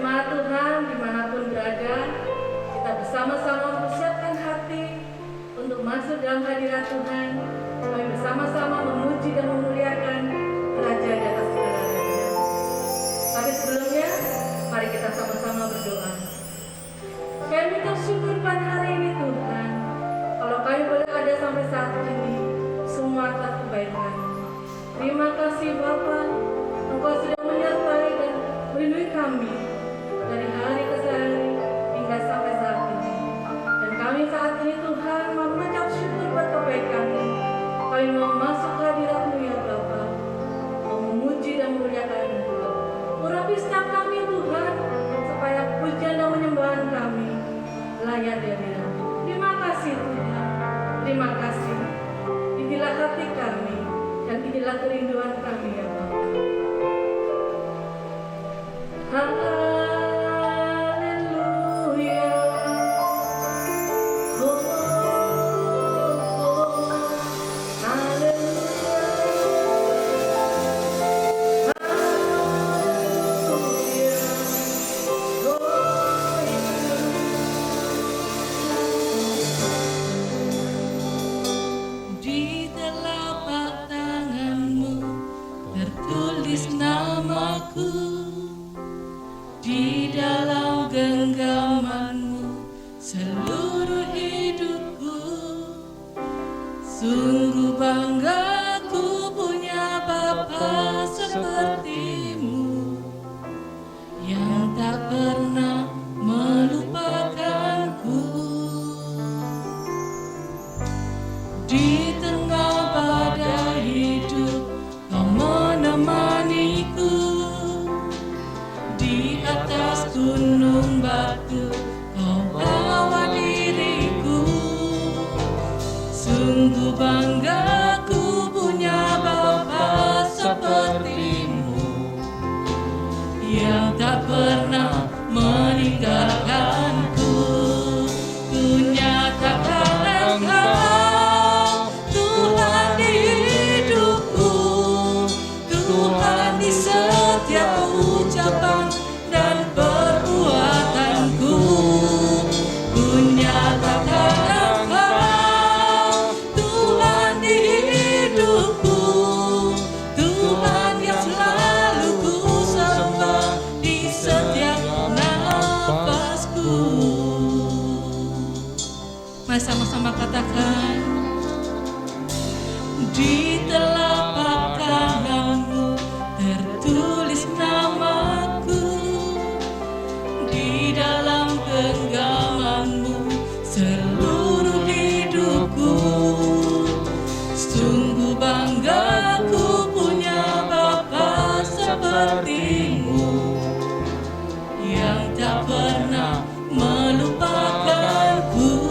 jemaat Tuhan dimanapun berada, kita bersama-sama mempersiapkan hati untuk masuk dalam hadirat Tuhan. Kami bersama-sama memuji dan memuliakan Raja di atas segala raja. Tapi sebelumnya, mari kita sama-sama berdoa. Kami bersyukur pada hari ini Tuhan, kalau kami boleh ada sampai saat ini, semua atas kebaikan. Terima kasih Bapa, Engkau sudah menyertai dan melindungi kami dari hari ke hari hingga sampai saat ini. Dan kami saat ini Tuhan mau mengucap syukur buat kebaikan-Mu. Kami mau masuk ke hadirat-Mu ya Bapa, mau memuji dan memuliakan Engkau. Urapi setiap kami Tuhan, supaya pujian dan penyembahan kami layak di hadirat-Mu. Terima kasih Tuhan, terima kasih. Inilah hati kami dan inilah kerinduan kami ya Bapa. Haleluya. Oh, haleluya. Haleluya. Di telapak tangan-Mu tertulis namaku, di dalam genggaman-Mu seluruh hidupku. Sungguh bangga ku punya Bapa seperti-Mu, yang tak pernah melupakanku. Di tengah badai hidup Kau menemaniku, di atas gunung batu Kau bawa diriku. Sungguh bangga ku punya Bapa seperti-Mu, yang tak pernah meninggalkanku. Ku nyatakan Engkau Tuhan di hidupku, Tuhan di setiap ucapan dan perbuatanku. Ku nyatakan Engkau Tuhan di hidupku, Tuhan yang selalu ku sembah di setiap nafasku. Mari sama-sama katakan, di telapak tangan-Mu tertulis namaku, di dalam genggaman-Mu seluruh hidupku. Sungguh bangga ku punya Bapa seperti-Mu, yang tak pernah melupakanku.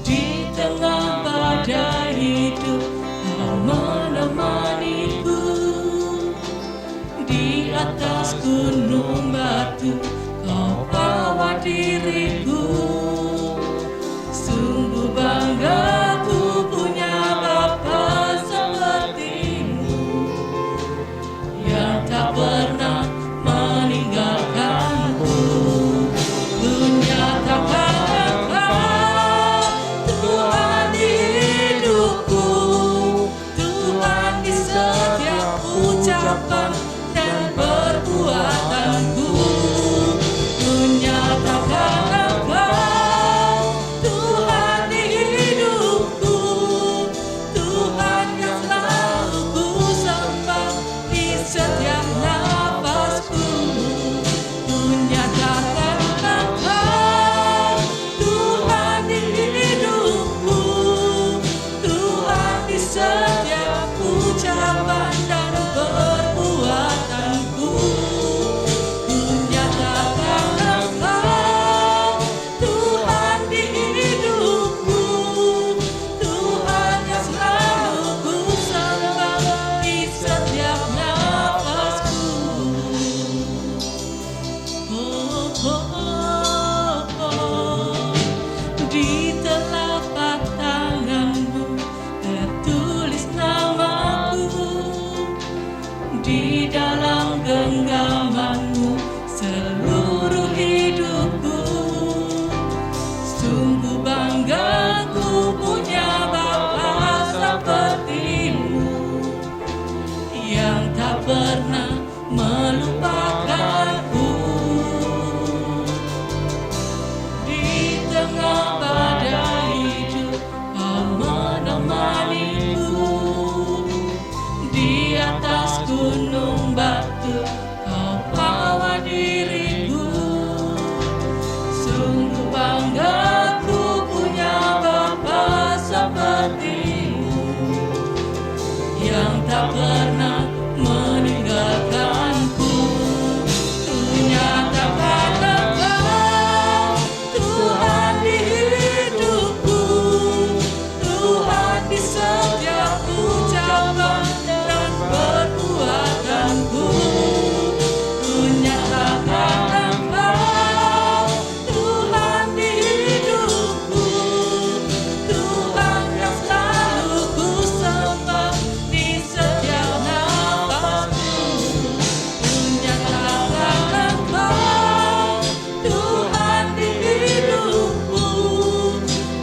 Di tengah badai hidup Kau menemaniku, di atas gunung batu Kau bawa diriku. Sungguh bangga ku punya Bapa seperti-Mu, yang tak pernah meninggalkanku. Ku nyatakan Engkau Tuhan di hidupku, Tuhan di setiap ucapan dan perbuatanku. Ku nyatakan Engkau Tuhan di hidupku, Tuhan yang selalu ku sembah di setiap nafasku. Ku nyatakan Engkau Tuhan di hidupku, Tuhan di setiap ucapan dan perbuatanku. Ku nyatakan Engkau Tuhan di hidupku, Tuhan yang selalu ku sembah di setiap nafasku. Oh, oh, oh, oh. Di telapak tangan-Mu tertulis tak pernah meninggalkanku. Ku nyatakan Engkau Tuhan di hidupku, Tuhan di setiap ucapan dan perbuatanku. Ku nyatakan Engkau Tuhan di hidupku, Tuhan yang selalu ku sembah di setiap nafasku. Ku nyatakan Engkau Tuhan di hidupku,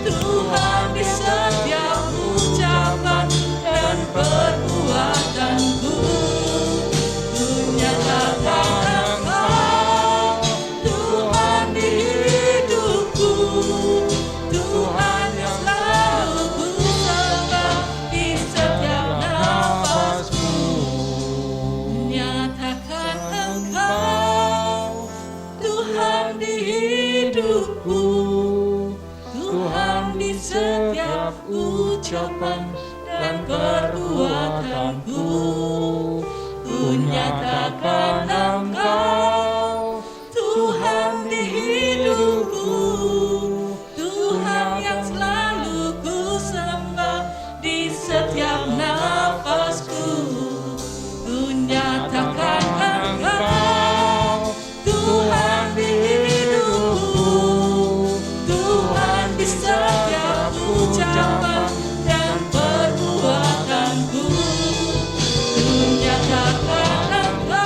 Tuhan di setiap ucapan dan perbuatanku. Ku nyatakan Engkau Tuhan di hidupku, Tuhan yang selalu ku sembah di setiap nafasku. Nyatakan Engkau Tuhan di hidupku, Tuhan di setiap ucapan dan perbuatanku. Ku nyatakan Engkau Tuhan di hidupku, Tuhan yang selalu ku sembah di setiap nafasku. Ku nyatakan Engkau Tuhan di hidupku, Tuhan di setiap ucapan dan perbuatanku. Ku nyatakan Engkau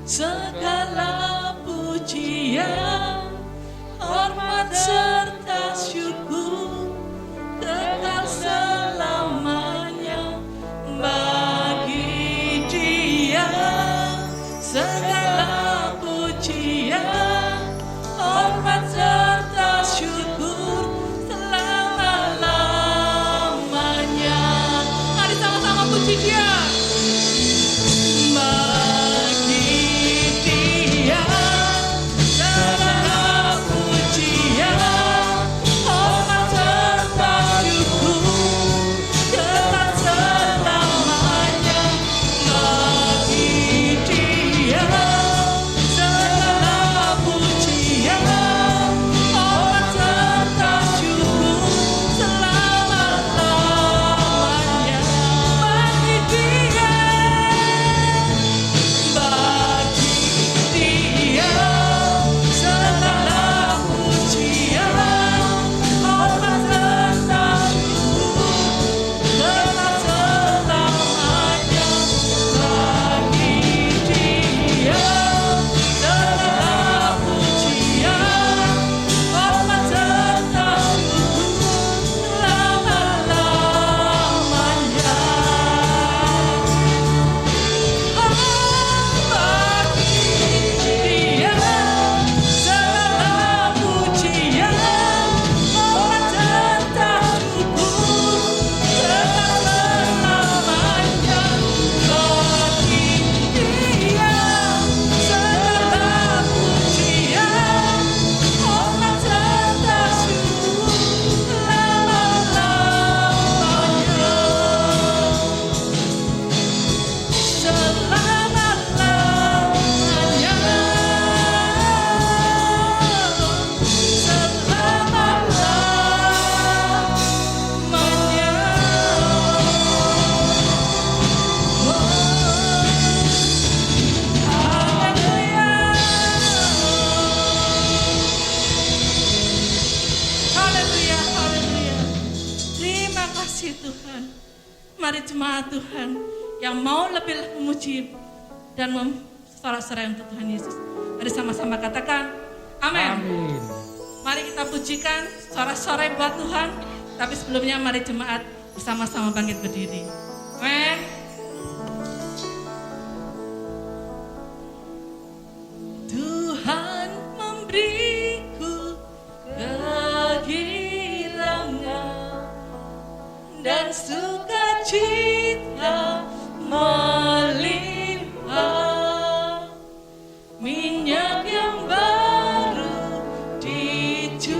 segala pujian, hormat serta syukur kekal selamanya bagi Dia. Segala pujian, hormat serta syukur selama-lamanya. Mari sama-sama puji Dia. Tuhan, mari jemaat Tuhan yang mau lebih memuji dan sorak-sorai untuk Tuhan Yesus. Mari sama-sama katakan amin. Mari kita pujikan sorak-sorai buat Tuhan. Tapi sebelumnya mari jemaat bersama-sama bangkit berdiri. Amin. Tuhan memberiku kegirangan dan sukacita melimpah, minyak yang baru dicurahkan.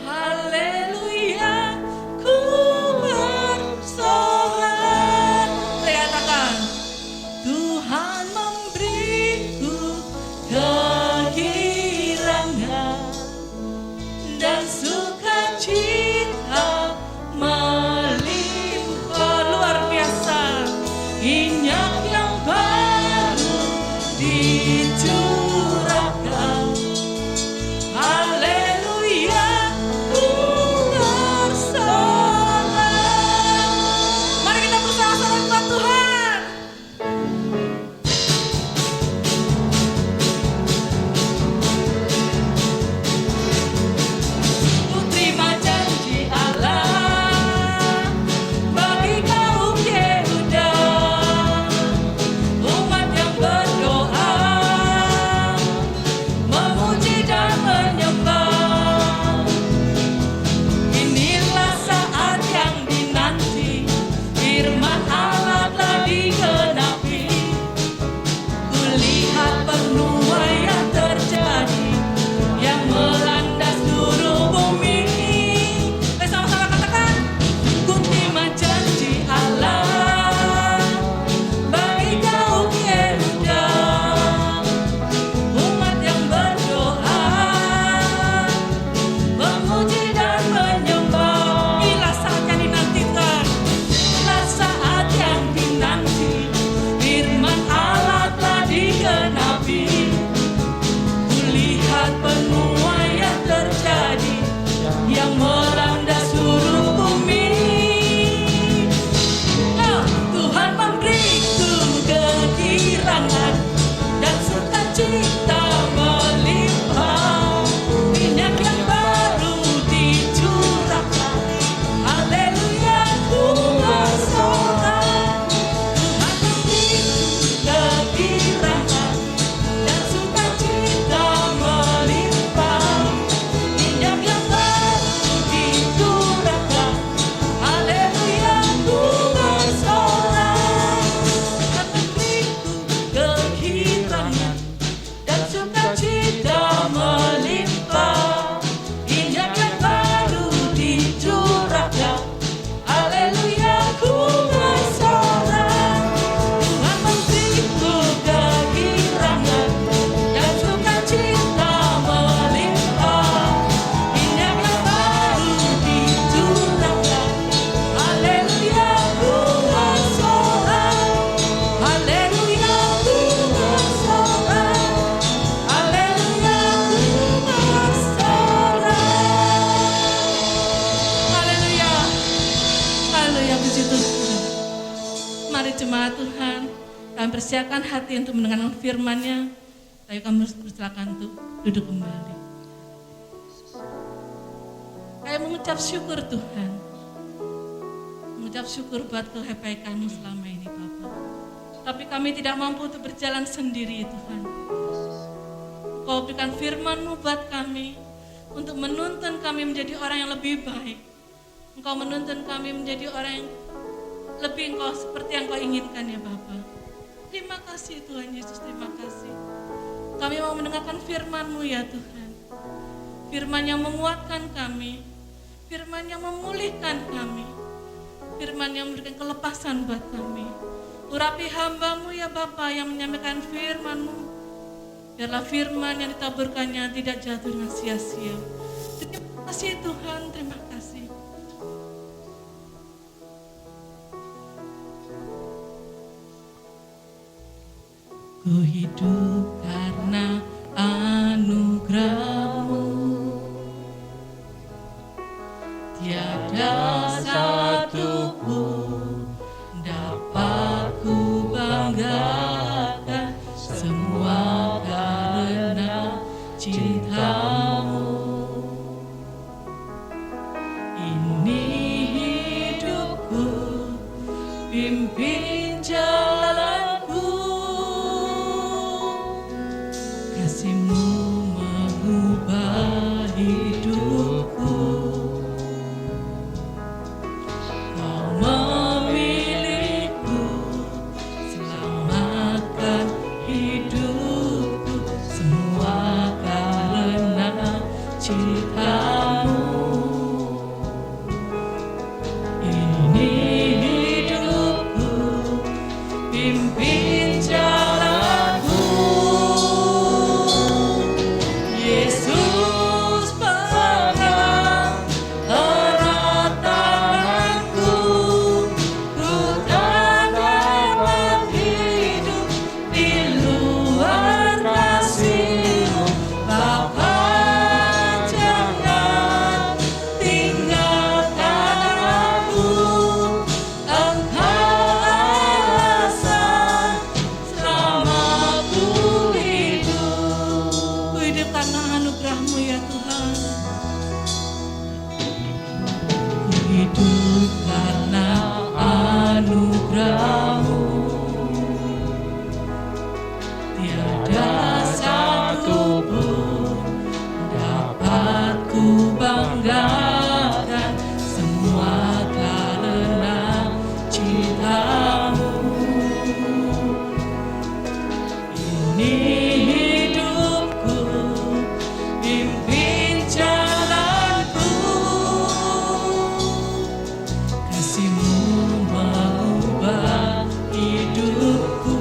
Haleluya, ku jemaat Tuhan, kami persiapkan hati untuk mendengarkan firman-Nya. Tapi kami persilakan untuk duduk kembali. Kami mengucap syukur Tuhan. Mengucap syukur buat kebaikan-Mu selama ini Bapa. Tapi kami tidak mampu untuk berjalan sendiri Tuhan. Kau berikan firman-Mu buat kami, untuk menuntun kami menjadi orang yang lebih baik. Engkau menuntun kami menjadi orang yang lebih Engkau seperti yang Kau inginkan ya Bapa. Terima kasih Tuhan Yesus, terima kasih. Kami mau mendengarkan firman-Mu ya Tuhan. Firman yang menguatkan kami, firman yang memulihkan kami, firman yang memberikan kelepasan buat kami. Urapi hamba-Mu ya Bapa yang menyampaikan firman-Mu. Biarlah firman yang ditaburkannya tidak jatuh dengan sia-sia. Terima kasih Tuhan, terima kasih. Ku hidup karena anugerah-Mu. Tiada satu pun dapat ku banggakan, semua karena cinta-Mu. Ini hidupku, pimpin jalanku. Kasih-Mu mengubah hidupku. Kau memilihku, selamatkan hidupku. Semua karena cinta-Mu. Ini hidupku, pimpin jalanku. Yesus pegang erat tanganku, ku tak dapat hidup di luar kasih-Mu. Bapa, jangan tinggalkan aku. Engkau alasan selamaku hidup. Ku hidup karena anugerah-Mu ya Tuhan. Ku hidup karena anugerah-Mu. Tiada satu pun dapat ku banggakan, semua karena cinta-Mu. Ini hidupku, pimpin jalanku. Kasih-Mu mengubah hidupku.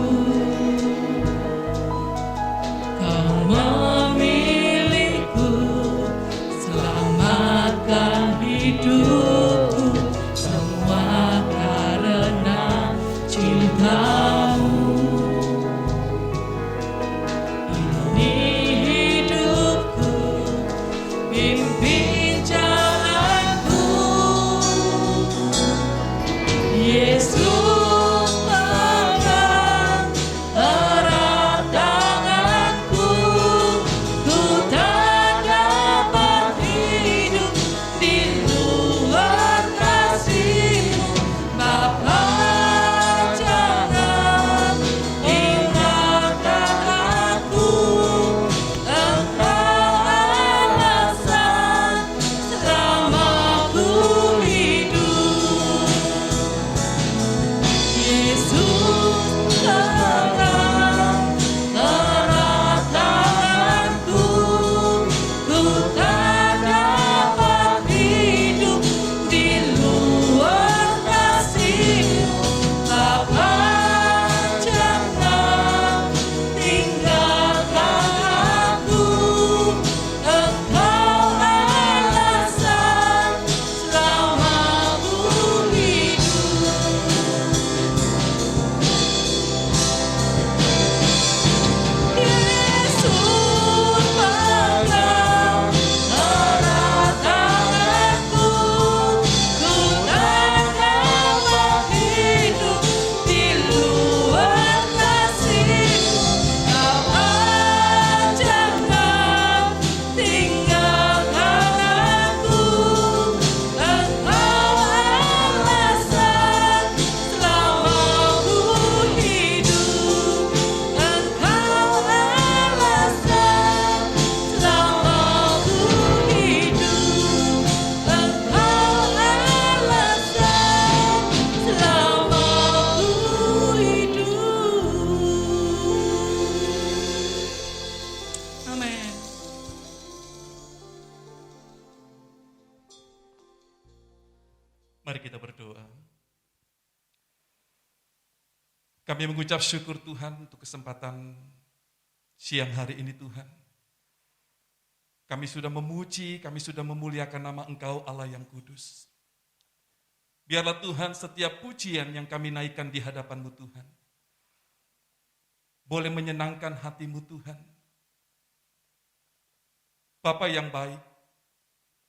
Mari kita berdoa. Kami mengucap syukur Tuhan untuk kesempatan siang hari ini Tuhan. Kami sudah memuji, kami sudah memuliakan nama Engkau Allah yang kudus. Biarlah Tuhan setiap pujian yang kami naikkan di hadapan-Mu Tuhan, boleh menyenangkan hati-Mu Tuhan. Bapa yang baik,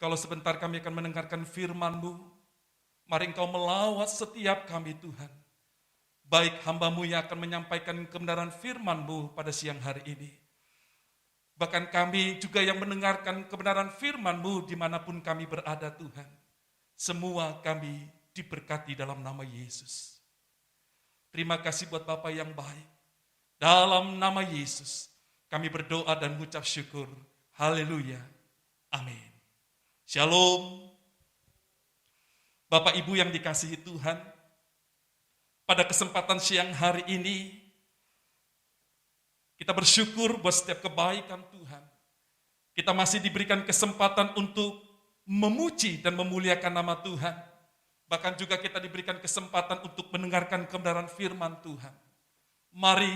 kalau sebentar kami akan mendengarkan firman-Mu, mari Engkau melawat setiap kami Tuhan. Baik hamba-Mu yang akan menyampaikan kebenaran firman-Mu pada siang hari ini. Bahkan kami juga yang mendengarkan kebenaran firman-Mu dimanapun kami berada Tuhan. Semua kami diberkati dalam nama Yesus. Terima kasih buat Bapa yang baik. Dalam nama Yesus kami berdoa dan mengucap syukur. Haleluya. Amin. Shalom. Bapak Ibu yang dikasihi Tuhan, pada kesempatan siang hari ini, kita bersyukur buat setiap kebaikan Tuhan. Kita masih diberikan kesempatan untuk memuji dan memuliakan nama Tuhan. Bahkan juga kita diberikan kesempatan untuk mendengarkan kebenaran firman Tuhan. Mari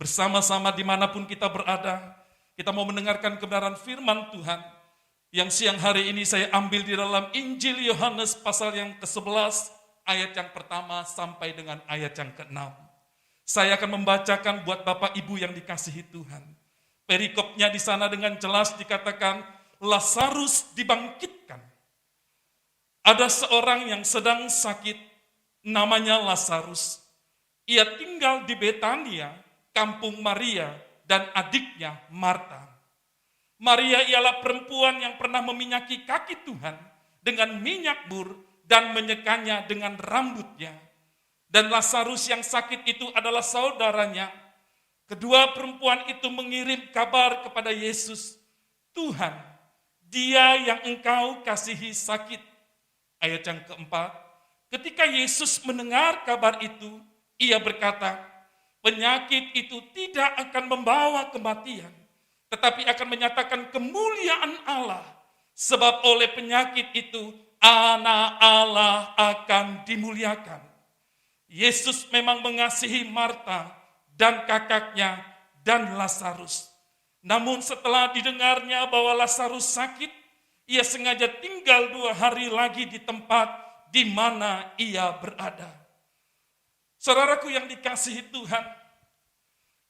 bersama-sama dimanapun kita berada, kita mau mendengarkan kebenaran firman Tuhan. Yang siang hari ini saya ambil di dalam Injil Yohanes pasal yang ke-11, ayat yang pertama sampai dengan ayat yang ke-6. Saya akan membacakan buat Bapak Ibu yang dikasihi Tuhan. Perikopnya di sana dengan jelas dikatakan, Lazarus dibangkitkan. Ada seorang yang sedang sakit, namanya Lazarus. Ia tinggal di Betania, kampung Maria dan adiknya Marta. Maria ialah perempuan yang pernah meminyaki kaki Tuhan dengan minyak mur dan menyekanya dengan rambutnya. Dan Lazarus yang sakit itu adalah saudaranya. Kedua perempuan itu mengirim kabar kepada Yesus, Tuhan, dia yang engkau kasihi sakit. Ayat yang keempat, ketika Yesus mendengar kabar itu, ia berkata, penyakit itu tidak akan membawa kematian, tetapi akan menyatakan kemuliaan Allah. Sebab oleh penyakit itu, Anak Allah akan dimuliakan. Yesus memang mengasihi Marta dan kakaknya dan Lazarus. Namun setelah didengarnya bahwa Lazarus sakit, ia sengaja tinggal 2 hari lagi di tempat di mana ia berada. Saudaraku yang dikasihi Tuhan,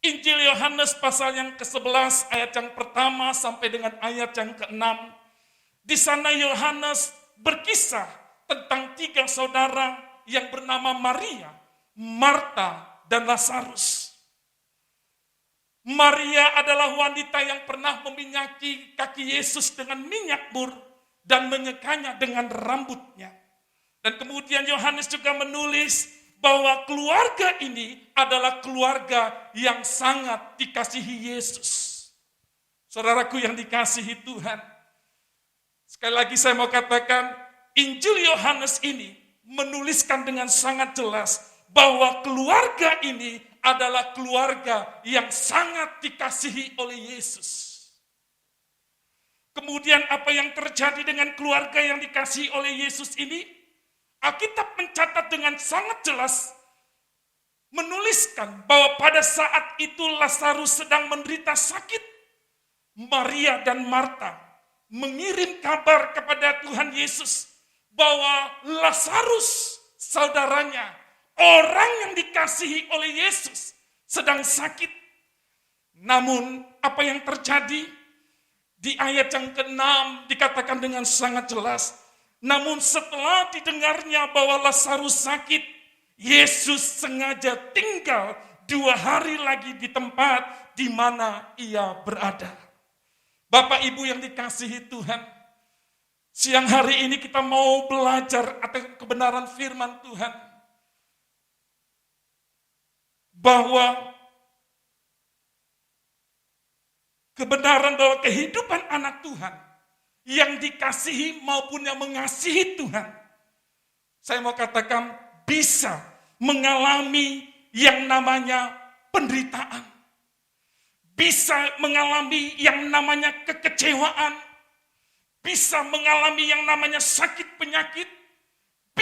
Injil Yohanes pasal yang ke-11 ayat yang pertama sampai dengan ayat yang ke-6. Di sana Yohanes berkisah tentang 3 saudara yang bernama Maria, Marta, dan Lazarus. Maria adalah wanita yang pernah meminyaki kaki Yesus dengan minyak mur dan menyekanya dengan rambutnya. Dan kemudian Yohanes juga menulis bahwa keluarga ini adalah keluarga yang sangat dikasihi Yesus. Saudaraku yang dikasihi Tuhan, sekali lagi saya mau katakan, Injil Yohanes ini menuliskan dengan sangat jelas bahwa keluarga ini adalah keluarga yang sangat dikasihi oleh Yesus. Kemudian apa yang terjadi dengan keluarga yang dikasihi oleh Yesus ini? Alkitab mencatat dengan sangat jelas, menuliskan bahwa pada saat itu Lazarus sedang menderita sakit. Maria dan Marta mengirim kabar kepada Tuhan Yesus bahwa Lazarus, saudaranya, orang yang dikasihi oleh Yesus, sedang sakit. Namun apa yang terjadi? Di ayat yang ke-6 dikatakan dengan sangat jelas, namun setelah didengarnya bahwa Lazarus sakit, Yesus sengaja tinggal 2 hari lagi di tempat di mana ia berada. Bapak Ibu yang dikasihi Tuhan, siang hari ini kita mau belajar akan kebenaran firman Tuhan. Bahwa kebenaran bahwa kehidupan anak Tuhan yang dikasihi maupun yang mengasihi Tuhan, saya mau katakan bisa mengalami yang namanya penderitaan. Bisa mengalami yang namanya kekecewaan. Bisa mengalami yang namanya sakit penyakit.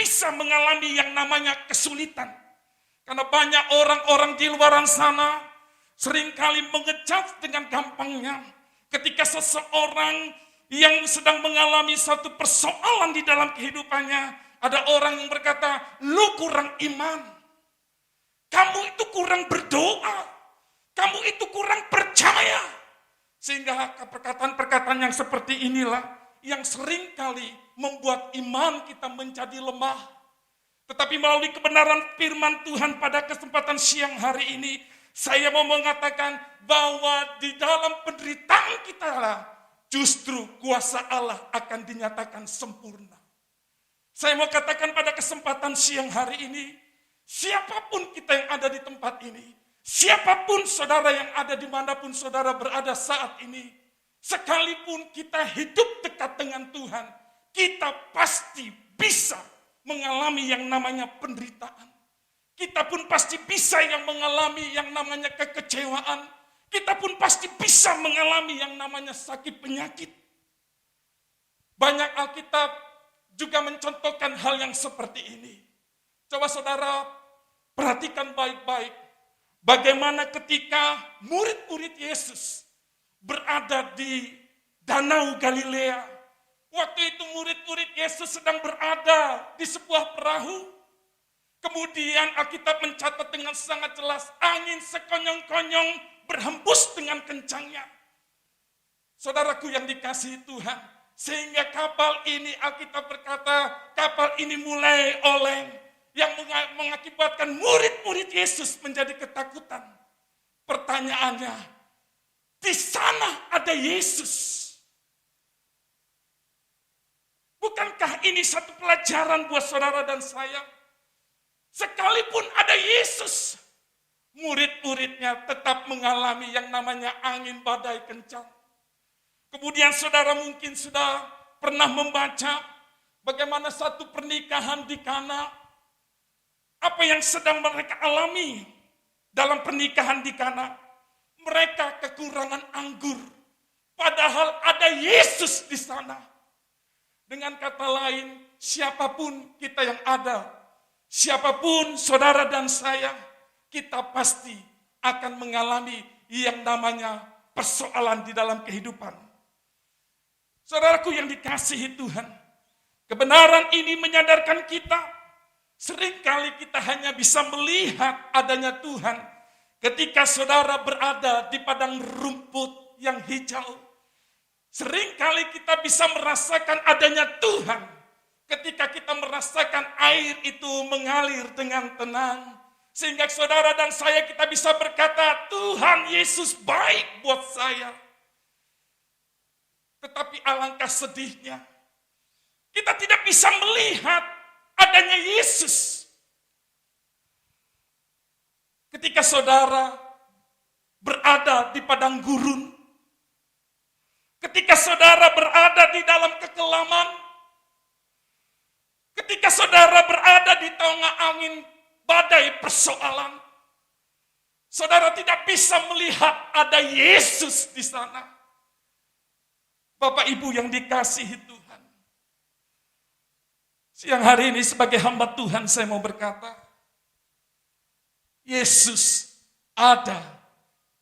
bisa mengalami yang namanya kesulitan. Karena banyak orang-orang di luar sana seringkali mengejudge dengan gampangnya. Ketika seseorang yang sedang mengalami satu persoalan di dalam kehidupannya, ada orang yang berkata, lu kurang iman, kamu itu kurang berdoa, kamu itu kurang percaya. Sehingga perkataan-perkataan yang seperti inilah yang seringkali membuat iman kita menjadi lemah. Tetapi melalui kebenaran firman Tuhan pada kesempatan siang hari ini, saya mau mengatakan bahwa di dalam penderitaan kita lah, justru kuasa Allah akan dinyatakan sempurna. Saya mau katakan pada kesempatan siang hari ini, siapapun kita yang ada di tempat ini, siapapun saudara yang ada dimanapun saudara berada saat ini, sekalipun kita hidup dekat dengan Tuhan, kita pasti bisa mengalami yang namanya penderitaan. Kita pun pasti bisa yang mengalami yang namanya kekecewaan. Kita pun pasti bisa mengalami yang namanya sakit penyakit. Banyak Alkitab juga mencontohkan hal yang seperti ini. Coba saudara perhatikan baik-baik. Bagaimana ketika murid-murid Yesus berada di Danau Galilea. Waktu itu murid-murid Yesus sedang berada di sebuah perahu. Kemudian Alkitab mencatat dengan sangat jelas, angin sekonyong-konyong berhembus dengan kencangnya. Saudaraku yang dikasihi Tuhan, sehingga kapal ini, Alkitab berkata, kapal ini mulai oleng, yang mengakibatkan murid-murid Yesus menjadi ketakutan. Pertanyaannya, di sana ada Yesus. Bukankah ini satu pelajaran buat saudara dan saya? Sekalipun ada Yesus, murid-muridnya tetap mengalami yang namanya angin badai kencang. Kemudian saudara mungkin sudah pernah membaca bagaimana satu pernikahan di Kana. Apa yang sedang mereka alami dalam pernikahan di Kana? Mereka kekurangan anggur. Padahal ada Yesus di sana. Dengan kata lain, siapapun kita yang ada, siapapun saudara dan saya, kita pasti akan mengalami yang namanya persoalan di dalam kehidupan. Saudaraku yang dikasihi Tuhan, kebenaran ini menyadarkan kita, seringkali kita hanya bisa melihat adanya Tuhan ketika saudara berada di padang rumput yang hijau. Seringkali kita bisa merasakan adanya Tuhan ketika kita merasakan air itu mengalir dengan tenang. Sehingga saudara dan saya kita bisa berkata, Tuhan Yesus baik buat saya. Tetapi alangkah sedihnya, kita tidak bisa melihat adanya Yesus. Ketika saudara berada di padang gurun, ketika saudara berada di dalam kekelaman, ketika saudara berada di tengah angin badai persoalan, saudara tidak bisa melihat ada Yesus di sana. Bapak Ibu yang dikasihi Tuhan, siang hari ini sebagai hamba Tuhan saya mau berkata, Yesus ada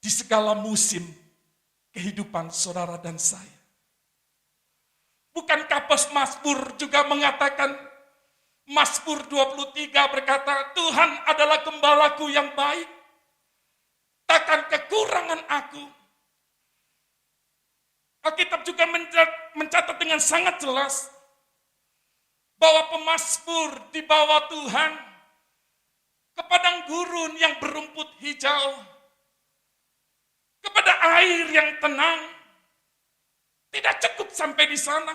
di segala musim kehidupan saudara dan saya. Bukankah Mazmur juga mengatakan, Mazmur 23 berkata, Tuhan adalah gembalaku yang baik, takkan kekurangan aku. Alkitab juga mencatat dengan sangat jelas bahwa pemazmur dibawa Tuhan ke padang gurun yang berumput hijau, kepada air yang tenang. Tidak cukup sampai di sana.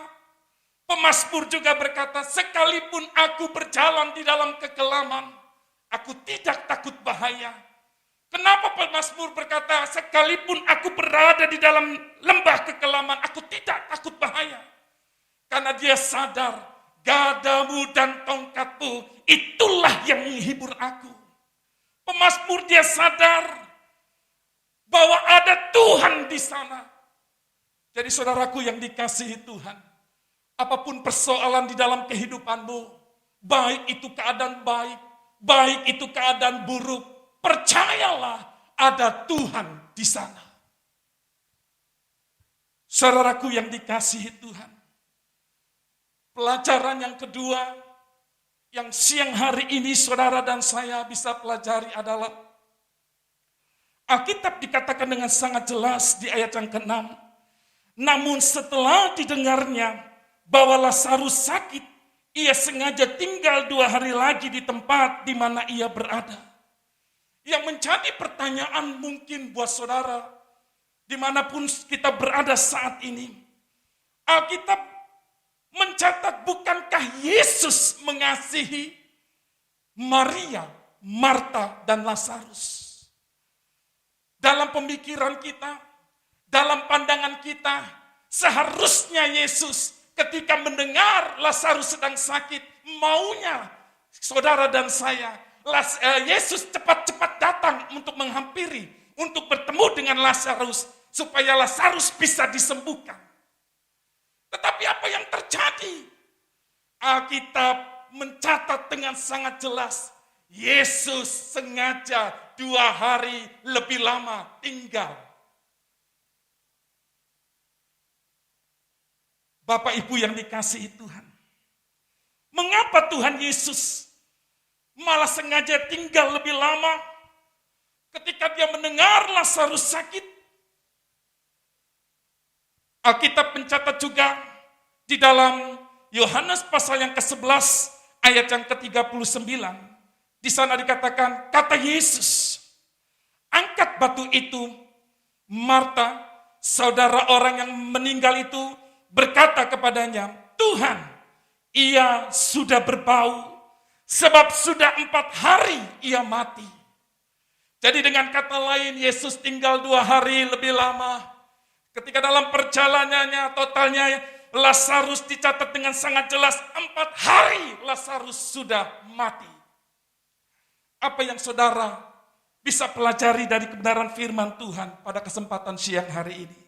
Pemazmur juga berkata, sekalipun aku berjalan di dalam kekelaman, aku tidak takut bahaya. Kenapa pemazmur berkata, sekalipun aku berada di dalam lembah kekelaman, aku tidak takut bahaya? Karena dia sadar, gadamu dan tongkatmu, itulah yang menghibur aku. Pemazmur dia sadar bahwa ada Tuhan di sana. Jadi saudaraku yang dikasihi Tuhan, apapun persoalan di dalam kehidupanmu, baik itu keadaan baik, baik itu keadaan buruk, percayalah ada Tuhan di sana. Saudaraku yang dikasihi Tuhan, pelajaran yang kedua yang siang hari ini saudara dan saya bisa pelajari adalah Alkitab dikatakan dengan sangat jelas di ayat yang ke-6. Namun setelah didengarnya bahwa Lazarus sakit, ia sengaja tinggal 2 hari lagi di tempat di mana ia berada. Yang menjadi pertanyaan mungkin buat saudara, dimanapun kita berada saat ini, Alkitab mencatat bukankah Yesus mengasihi Maria, Marta, dan Lazarus? Dalam pemikiran kita, dalam pandangan kita, seharusnya Yesus ketika mendengar Lazarus sedang sakit, maunya saudara dan saya, Yesus cepat-cepat datang untuk menghampiri, untuk bertemu dengan Lazarus, supaya Lazarus bisa disembuhkan. Tetapi apa yang terjadi? Alkitab mencatat dengan sangat jelas, Yesus sengaja 2 hari lebih lama tinggal. Bapak Ibu yang dikasihi Tuhan, mengapa Tuhan Yesus malah sengaja tinggal lebih lama ketika dia mendengar Lazarus sakit? Alkitab mencatat juga di dalam Yohanes pasal yang ke-11 ayat yang ke-39. Di sana dikatakan, kata Yesus, angkat batu itu. Marta, saudara orang yang meninggal itu, berkata kepadanya, Tuhan, ia sudah berbau, sebab sudah 4 hari ia mati. Jadi dengan kata lain, Yesus tinggal 2 hari lebih lama. Ketika dalam perjalanannya totalnya, Lazarus dicatat dengan sangat jelas, 4 hari Lazarus sudah mati. Apa yang saudara bisa pelajari dari kebenaran firman Tuhan pada kesempatan siang hari ini?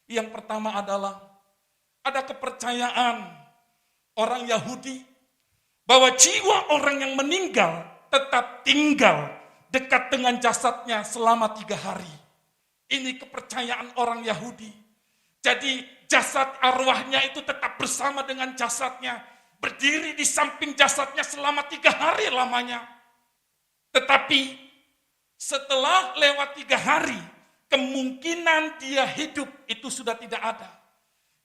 Yang pertama adalah, ada kepercayaan orang Yahudi bahwa jiwa orang yang meninggal tetap tinggal dekat dengan jasadnya selama 3 hari. Ini kepercayaan orang Yahudi. Jadi jasad arwahnya itu tetap bersama dengan jasadnya, berdiri di samping jasadnya selama 3 hari lamanya. Tetapi setelah lewat 3 hari, kemungkinan dia hidup itu sudah tidak ada.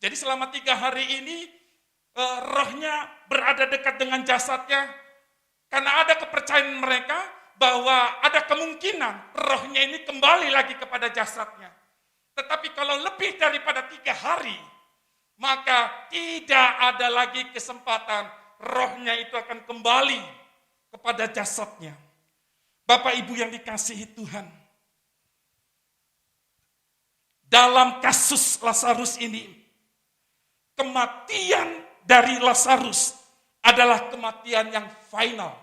Jadi selama 3 hari ini rohnya berada dekat dengan jasadnya, karena ada kepercayaan mereka bahwa ada kemungkinan rohnya ini kembali lagi kepada jasadnya. Tetapi kalau lebih daripada 3 hari, maka tidak ada lagi kesempatan rohnya itu akan kembali kepada jasadnya. Bapak Ibu yang dikasihi Tuhan, dalam kasus Lazarus ini, kematian dari Lazarus adalah kematian yang final.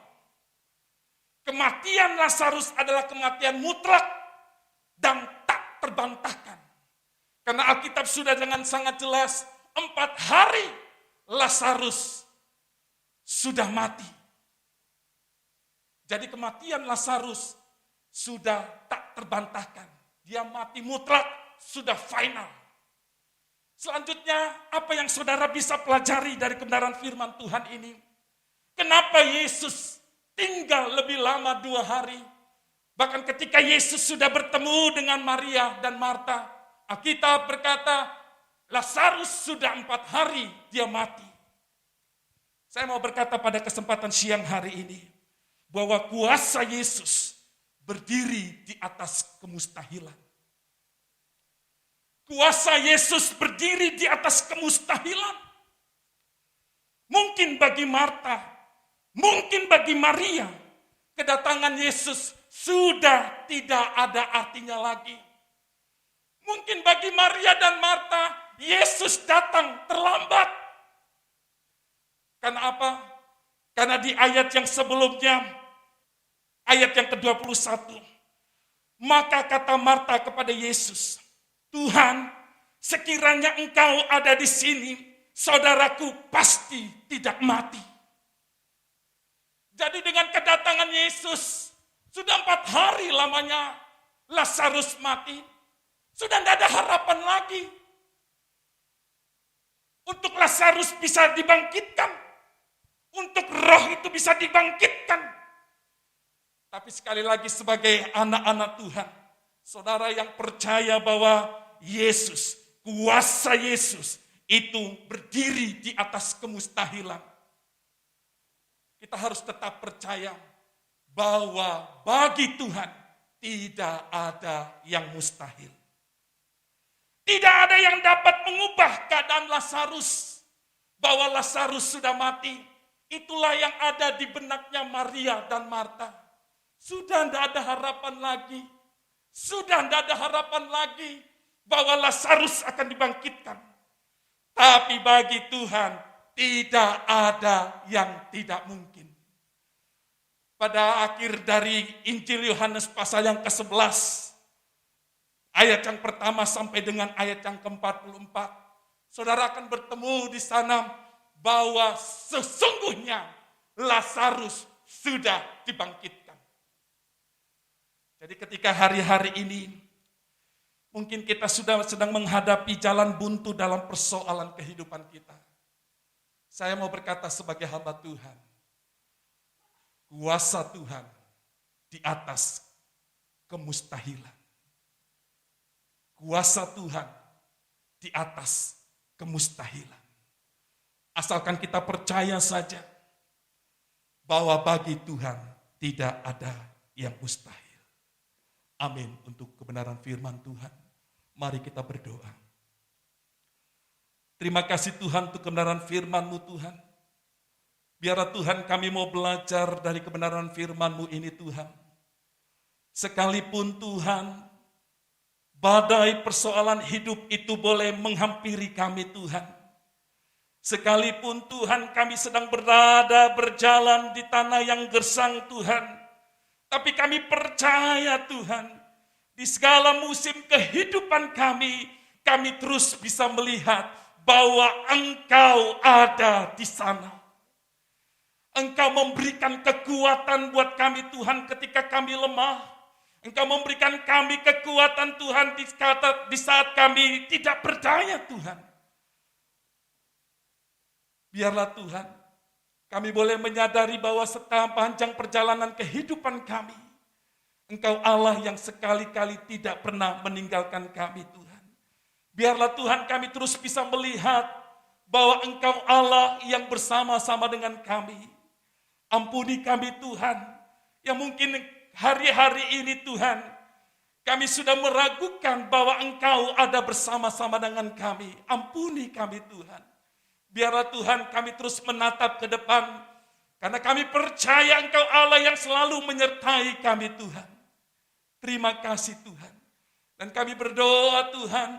Kematian Lazarus adalah kematian mutlak dan tak terbantahkan. Karena Alkitab sudah dengan sangat jelas, 4 hari Lazarus sudah mati. Jadi kematian Lazarus sudah tak terbantahkan. Dia mati mutlak, sudah final. Selanjutnya, apa yang saudara bisa pelajari dari kebenaran firman Tuhan ini? Kenapa Yesus tinggal lebih lama 2 hari? Bahkan ketika Yesus sudah bertemu dengan Maria dan Marta, Alkitab berkata, Lazarus sudah 4 hari dia mati. Saya mau berkata pada kesempatan siang hari ini, bahwa kuasa Yesus berdiri di atas kemustahilan. Kuasa Yesus berdiri di atas kemustahilan. Mungkin bagi Marta, mungkin bagi Maria, kedatangan Yesus sudah tidak ada artinya lagi. Mungkin bagi Maria dan Marta, Yesus datang terlambat. Karena apa? Karena di ayat yang sebelumnya, ayat yang ke-21, maka kata Marta kepada Yesus, Tuhan, sekiranya engkau ada di sini, saudaraku pasti tidak mati. Jadi dengan kedatangan Yesus, sudah 4 hari lamanya Lazarus mati. Sudah tidak ada harapan lagi. Untuk Lazarus bisa dibangkitkan. Untuk roh itu bisa dibangkitkan. Tapi sekali lagi sebagai anak-anak Tuhan, saudara yang percaya bahwa Yesus, kuasa Yesus itu berdiri di atas kemustahilan. Kita harus tetap percaya bahwa bagi Tuhan tidak ada yang mustahil. Tidak ada yang dapat mengubah keadaan Lazarus. Bahwa Lazarus sudah mati. Itulah yang ada di benaknya Maria dan Marta. Sudah tidak ada harapan lagi. Sudah tidak ada harapan lagi bahwa Lazarus akan dibangkitkan. Tapi bagi Tuhan tidak ada yang tidak mungkin. Pada akhir dari Injil Yohanes pasal yang ke-11, ayat yang pertama sampai dengan ayat yang ke-44, saudara akan bertemu di sana bahwa sesungguhnya Lazarus sudah dibangkitkan. Jadi ketika hari-hari ini, mungkin kita sudah sedang menghadapi jalan buntu dalam persoalan kehidupan kita. Saya mau berkata sebagai hamba Tuhan, kuasa Tuhan di atas kemustahilan. Kuasa Tuhan di atas kemustahilan. Asalkan kita percaya saja bahwa bagi Tuhan tidak ada yang mustahil. Amin untuk kebenaran firman Tuhan. Mari kita berdoa. Terima kasih Tuhan untuk kebenaran firman-Mu Tuhan. Biarlah Tuhan kami mau belajar dari kebenaran firman-Mu ini Tuhan. Sekalipun Tuhan, badai persoalan hidup itu boleh menghampiri kami Tuhan. Sekalipun Tuhan kami sedang berjalan di tanah yang gersang Tuhan. Tapi kami percaya Tuhan, di segala musim kehidupan kami terus bisa melihat bahwa Engkau ada di sana. Engkau memberikan kekuatan buat kami Tuhan ketika kami lemah. Engkau memberikan kami kekuatan Tuhan di saat kami tidak berdaya Tuhan. Biarlah Tuhan, kami boleh menyadari bahwa sepanjang perjalanan kehidupan kami, Engkau Allah yang sekali-kali tidak pernah meninggalkan kami Tuhan. Biarlah Tuhan kami terus bisa melihat bahwa Engkau Allah yang bersama-sama dengan kami. Ampuni kami Tuhan, yang mungkin hari-hari ini Tuhan, kami sudah meragukan bahwa Engkau ada bersama-sama dengan kami. Ampuni kami Tuhan. Biarlah Tuhan kami terus menatap ke depan, karena kami percaya Engkau Allah yang selalu menyertai kami Tuhan. Terima kasih Tuhan. Dan kami berdoa Tuhan,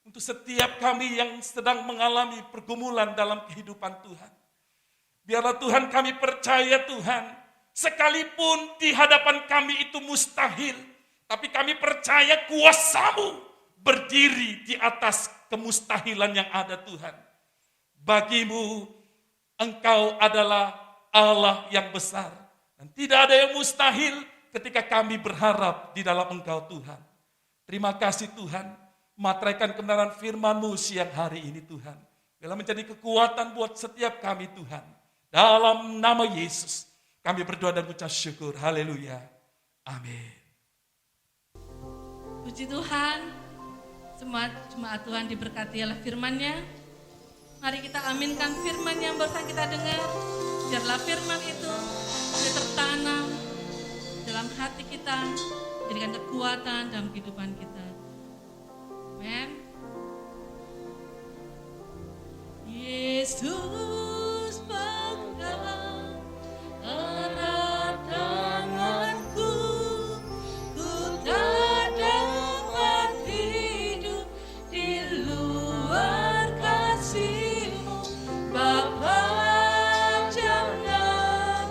untuk setiap kami yang sedang mengalami pergumulan dalam kehidupan Tuhan. Biarlah Tuhan kami percaya Tuhan, sekalipun di hadapan kami itu mustahil, tapi kami percaya kuasa-Mu berdiri di atas kemustahilan yang ada Tuhan. Bagimu, Engkau adalah Allah yang besar. Dan tidak ada yang mustahil ketika kami berharap di dalam Engkau Tuhan. Terima kasih Tuhan, materaikan kebenaran firman-Mu siang hari ini Tuhan. Biarlah menjadi kekuatan buat setiap kami Tuhan. Dalam nama Yesus, kami berdoa dan mengucap syukur. Haleluya. Amin. Puji Tuhan, semua jemaat Tuhan diberkati oleh firman-Nya. Mari kita aminkan firman yang barusan kita dengar. Biarlah firman itu boleh tertanam dalam hati kita, jadikan kekuatan dalam kehidupan kita. Amen. Yesus pegang erat tanganku, ku tak dapat hidup di luar kasih-Mu, Bapa. Jangan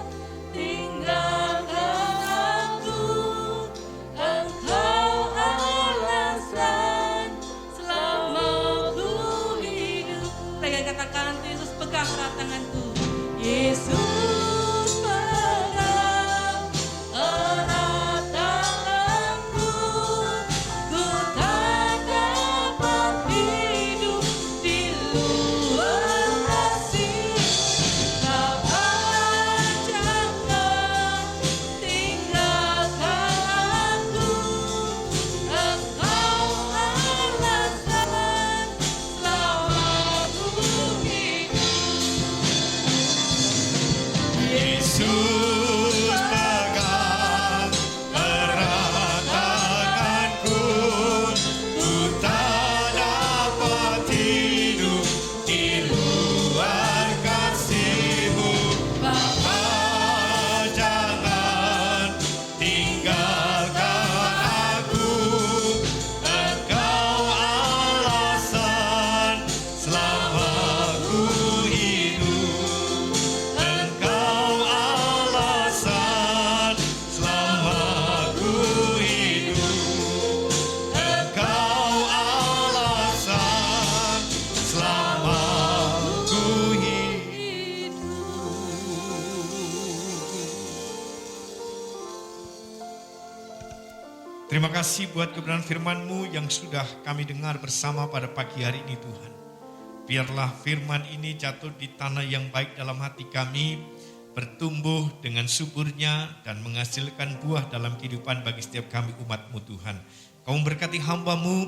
tinggalkan aku, Engkau alasan selama ku hidup. Saya katakan Yesus pegang Terima kasih buat kebenaran firman-Mu yang sudah kami dengar bersama pada pagi hari ini Tuhan. Biarlah firman ini jatuh di tanah yang baik dalam hati kami, bertumbuh dengan suburnya dan menghasilkan buah dalam kehidupan bagi setiap kami umat-Mu Tuhan. Kau memberkati hamba-Mu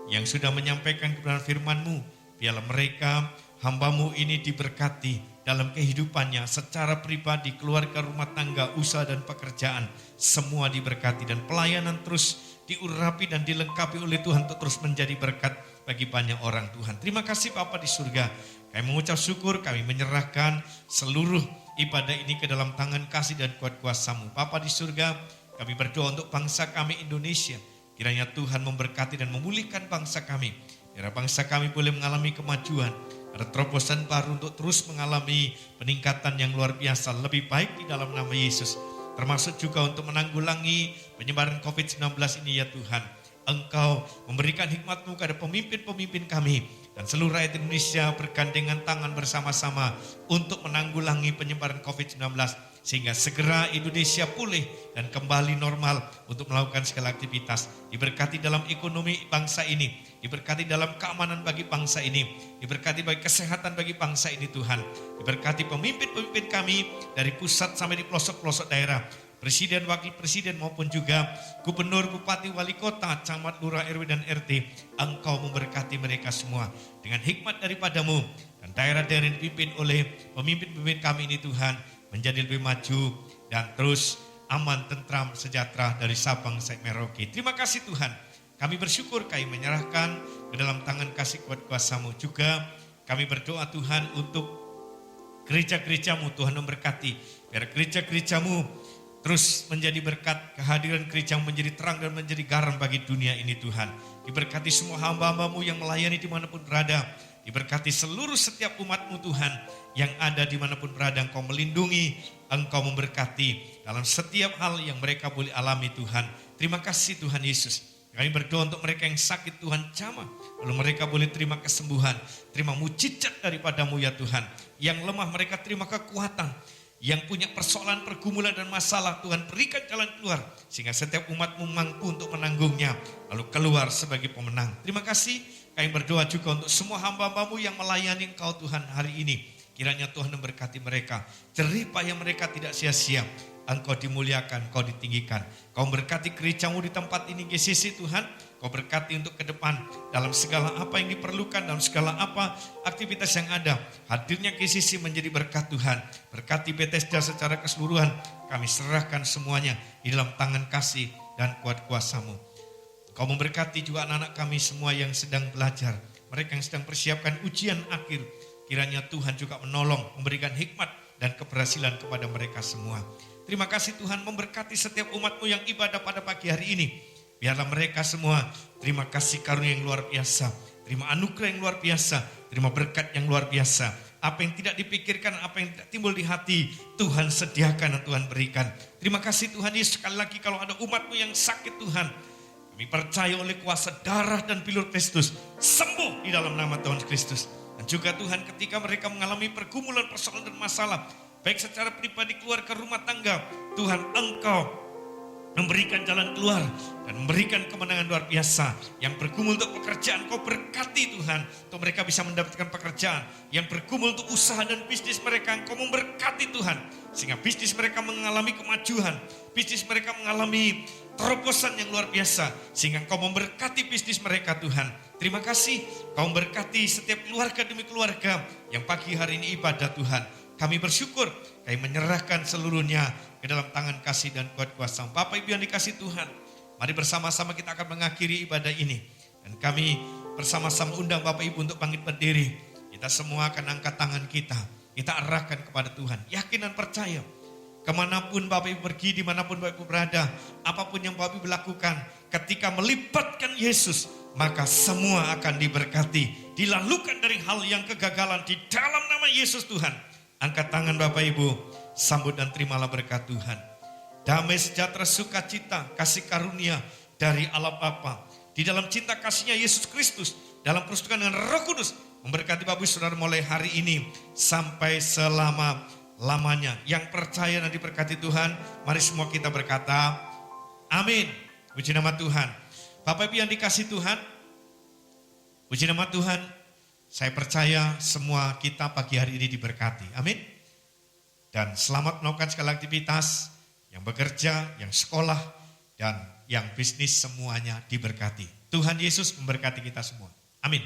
yang sudah menyampaikan kebenaran firman-Mu. Biarlah mereka, hamba-Mu ini diberkati dalam kehidupannya secara pribadi, keluarga, rumah tangga, usaha dan pekerjaan. Semua diberkati dan pelayanan terus diurapi dan dilengkapi oleh Tuhan untuk terus menjadi berkat bagi banyak orang Tuhan. Terima kasih Bapa di surga. Kami mengucap syukur, kami menyerahkan seluruh ibadah ini ke dalam tangan kasih dan kuat kuasa-Mu. Bapa di surga, kami berdoa untuk bangsa kami Indonesia. Kiranya Tuhan memberkati dan memulihkan bangsa kami. Biar bangsa kami boleh mengalami kemajuan. Ada terobosan baru untuk terus mengalami peningkatan yang luar biasa, lebih baik di dalam nama Yesus. Termasuk juga untuk menanggulangi penyebaran COVID-19 ini ya Tuhan. Engkau memberikan hikmat-Mu kepada pemimpin-pemimpin kami. Dan seluruh rakyat Indonesia bergandengan tangan bersama-sama untuk menanggulangi penyebaran COVID-19. Sehingga segera Indonesia pulih dan kembali normal untuk melakukan segala aktivitas. Diberkati dalam ekonomi bangsa ini. Diberkati dalam keamanan bagi bangsa ini. Diberkati bagi kesehatan bagi bangsa ini Tuhan. Diberkati pemimpin-pemimpin kami dari pusat sampai di pelosok-pelosok daerah. Presiden, wakil presiden maupun juga gubernur, bupati, wali kota, camat, lurah, RW dan RT. Engkau memberkati mereka semua dengan hikmat daripadamu. Dan daerah-daerah yang dipimpin oleh pemimpin-pemimpin kami ini Tuhan menjadi lebih maju dan terus aman, tentram, sejahtera dari Sabang sampai Merauke. Terima kasih Tuhan. Kami bersyukur kami menyerahkan ke dalam tangan kasih kuat kuasa-Mu. Juga kami berdoa Tuhan untuk gereja-gereja-Mu Tuhan memberkati. Biar gereja-gereja-Mu terus menjadi berkat, kehadiran gereja menjadi terang dan menjadi garam bagi dunia ini Tuhan. Diberkati semua hamba-hamba-Mu yang melayani dimanapun berada. Diberkati seluruh setiap umat-Mu Tuhan yang ada dimanapun berada. Engkau melindungi, Engkau memberkati dalam setiap hal yang mereka boleh alami Tuhan. Terima kasih Tuhan Yesus. Kami berdoa untuk mereka yang sakit Tuhan jamah. Lalu mereka boleh terima kesembuhan. Terima mujizat daripada-Mu ya Tuhan. Yang lemah mereka terima kekuatan. Yang punya persoalan, pergumulan dan masalah Tuhan berikan jalan keluar. Sehingga setiap umat-Mu mampu untuk menanggungnya. Lalu keluar sebagai pemenang. Terima kasih. Kami berdoa juga untuk semua hamba-hamba-Mu yang melayani Engkau Tuhan hari ini. Kiranya Tuhan memberkati mereka. Jerih payah mereka tidak sia-sia. Engkau dimuliakan, Engkau ditinggikan. Kau berkati gereja-Mu di tempat ini GCC Tuhan. Kau berkati untuk ke depan dalam segala apa yang diperlukan, dalam segala apa aktivitas yang ada. Hadirnya GCC menjadi berkat Tuhan. Berkati Bethesda secara keseluruhan. Kami serahkan semuanya di dalam tangan kasih dan kuat kuasa-Mu. Kau memberkati juga anak-anak kami semua yang sedang belajar. Mereka yang sedang persiapkan ujian akhir. Kiranya Tuhan juga menolong, memberikan hikmat dan keberhasilan kepada mereka semua. Terima kasih Tuhan memberkati setiap umat-Mu yang ibadah pada pagi hari ini. Biarlah mereka semua terima kasih karunia yang luar biasa. Terima anugerah yang luar biasa. Terima berkat yang luar biasa. Apa yang tidak dipikirkan, apa yang tidak timbul di hati, Tuhan sediakan dan Tuhan berikan. Terima kasih Tuhan Yesus. Sekali lagi kalau ada umat-Mu yang sakit Tuhan, kami percaya oleh kuasa darah dan bilur Kristus, sembuh di dalam nama Tuhan Kristus. Dan juga Tuhan ketika mereka mengalami pergumulan, persoalan dan masalah, baik secara pribadi, keluarga, rumah tangga, Tuhan Engkau memberikan jalan keluar dan memberikan kemenangan luar biasa. Yang bergumul untuk pekerjaan, Kau berkati Tuhan, untuk mereka bisa mendapatkan pekerjaan. Yang bergumul untuk usaha dan bisnis mereka, Engkau memberkati Tuhan, sehingga bisnis mereka mengalami kemajuan, bisnis mereka mengalami terobosan yang luar biasa, sehingga Engkau memberkati bisnis mereka Tuhan. Terima kasih Kau memberkati setiap keluarga demi keluarga yang pagi hari ini ibadah Tuhan. Kami bersyukur, kami menyerahkan seluruhnya ke dalam tangan kasih dan kuat kuasa. Bapak Ibu yang dikasih Tuhan, mari bersama-sama kita akan mengakhiri ibadah ini. Dan kami bersama-sama undang Bapak Ibu untuk bangkit berdiri. Kita semua akan angkat tangan kita arahkan kepada Tuhan. Yakin dan percaya, kemanapun Bapak Ibu pergi, dimanapun Bapak Ibu berada, apapun yang Bapak Ibu lakukan, ketika melibatkan Yesus, maka semua akan diberkati. Dilalukan dari hal yang kegagalan di dalam nama Yesus Tuhan. Angkat tangan Bapak Ibu, sambut dan terimalah berkat Tuhan. Damai sejahtera sukacita, kasih karunia dari Allah Bapa, di dalam cinta kasihnya Yesus Kristus, dalam persekutuan dengan Roh Kudus, memberkati Bapak Ibu Saudara mulai hari ini sampai selama-lamanya. Yang percaya dan diberkati Tuhan, mari semua kita berkata, amin. Puji nama Tuhan. Bapak Ibu yang dikasih Tuhan, puji nama Tuhan, saya percaya semua kita pagi hari ini diberkati. Amin. Dan selamat melakukan segala aktivitas, yang bekerja, yang sekolah, dan yang bisnis semuanya diberkati. Tuhan Yesus memberkati kita semua. Amin.